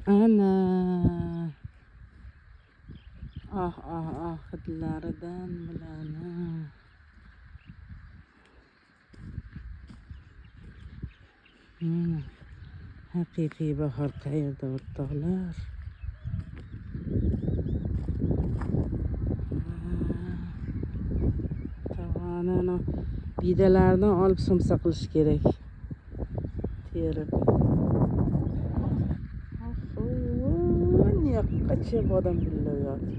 Ana. Ah ah ah hidlaridan bilana. Haqiqiy bahor qayerda o'rtoqlar? Tavani vidalardan olib somsa qilish kerak. Terib. Yoqqacha bodam gullayapti.